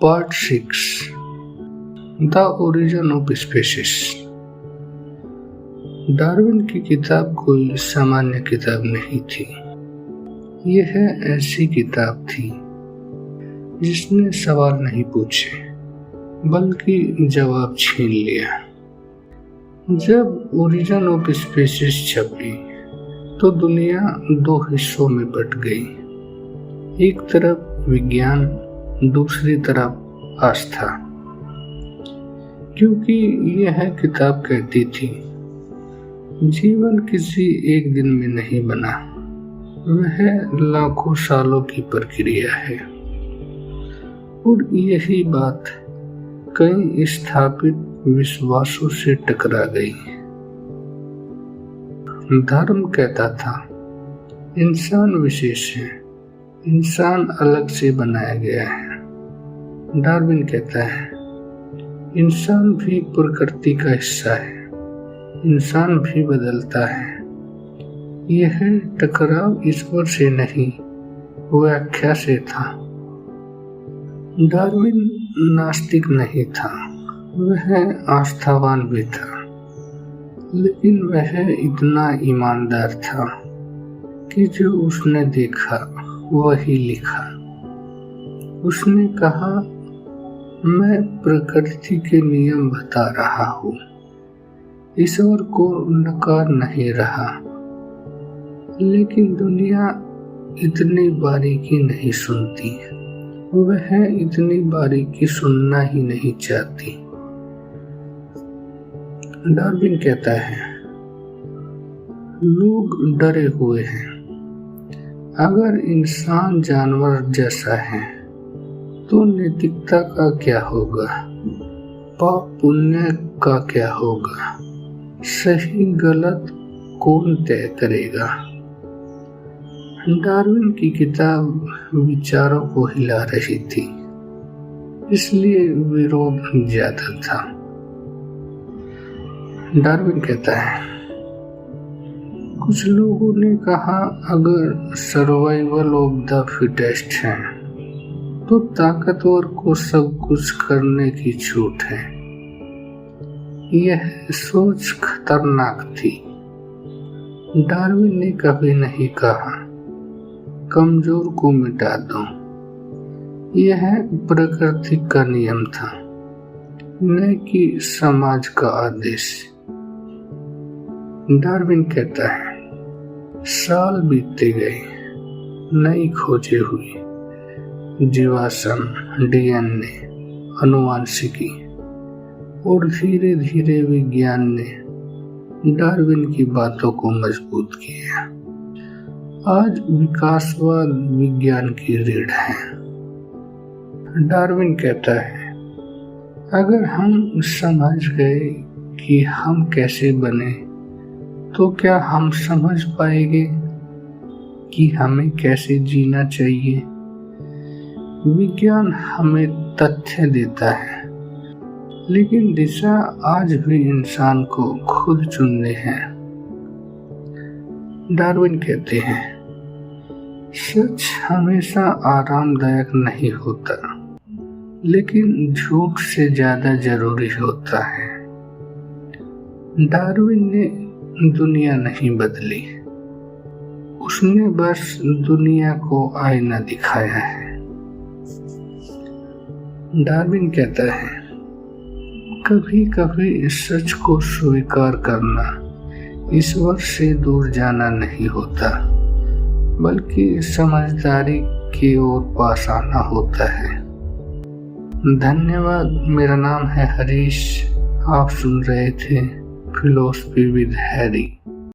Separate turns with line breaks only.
Part 6 the origin of species. Darwin की किताब कोई सामान्य किताब नहीं थी। यह ऐसी किताब थी जिसने सवाल नहीं पूछे बल्कि जवाब छीन लिया। जब ओरिजिन ऑफ स्पीशीज छपी तो दुनिया दो हिस्सों में बट गई। एक तरफ विज्ञान, दूसरी तरफ आस्था। क्योंकि यह किताब कहती थी जीवन किसी एक दिन में नहीं बना, वह लाखों सालों की प्रक्रिया है। और यही बात कई स्थापित विश्वासों से टकरा गई। धर्म कहता था इंसान विशेष है, इंसान अलग से बनाया गया है। डार्विन कहता है इंसान भी प्रकृति का हिस्सा है, इंसान भी बदलता है। यह टकराव ईश्वर से नहीं, व्याख्या से था। डार्विन नास्तिक नहीं था, वह आस्थावान भी था, लेकिन वह इतना ईमानदार था कि जो उसने देखा वही लिखा। उसने कहा मैं प्रकृति के नियम बता रहा हूँ, ईश्वर को नकार नहीं रहा। लेकिन दुनिया इतनी बारीकी नहीं सुनती, वह इतनी बारीकी सुनना ही नहीं चाहती। डार्विन कहता है लोग डरे हुए हैं। अगर इंसान जानवर जैसा है तो नैतिकता का क्या होगा, पाप पुण्य का क्या होगा, सही गलत कौन तय करेगा। डार्विन की किताब विचारों को हिला रही थी, इसलिए विरोध ज्यादा था। डार्विन कहता है कुछ लोगों ने कहा अगर सर्वाइवल ऑफ द फिटेस्ट है तो ताकतवर को सब कुछ करने की छूट है। यह सोच खतरनाक थी। डार्विन ने कभी नहीं कहा कमजोर को मिटा दो। यह प्रकृति का नियम था, न कि समाज का आदेश। डार्विन कहता है साल बीतते गए, नई खोजें हुई, जीवाश्म, डीएनए, आनुवंशिकी, और धीरे धीरे विज्ञान ने डार्विन की बातों को मजबूत किया। आज विकासवाद विज्ञान की रीढ़ है। डार्विन कहता है अगर हम समझ गए कि हम कैसे बने तो क्या हम समझ पाएंगे कि हमें कैसे जीना चाहिए। विज्ञान हमें तथ्य देता है, लेकिन दिशा आज भी इंसान को खुद चुनने हैं। डार्विन कहते हैं सच हमेशा आरामदायक नहीं होता, लेकिन झूठ से ज्यादा जरूरी होता है। डार्विन ने दुनिया नहीं बदली, उसने बस दुनिया को आईना दिखाया है। डार्विन कहता है कभी कभी सच को स्वीकार करना ईश्वर से दूर जाना नहीं होता, बल्कि समझदारी की ओर पास आना होता है। धन्यवाद। मेरा नाम है हरीश। आप सुन रहे थे फिलोसफी विद हैरी।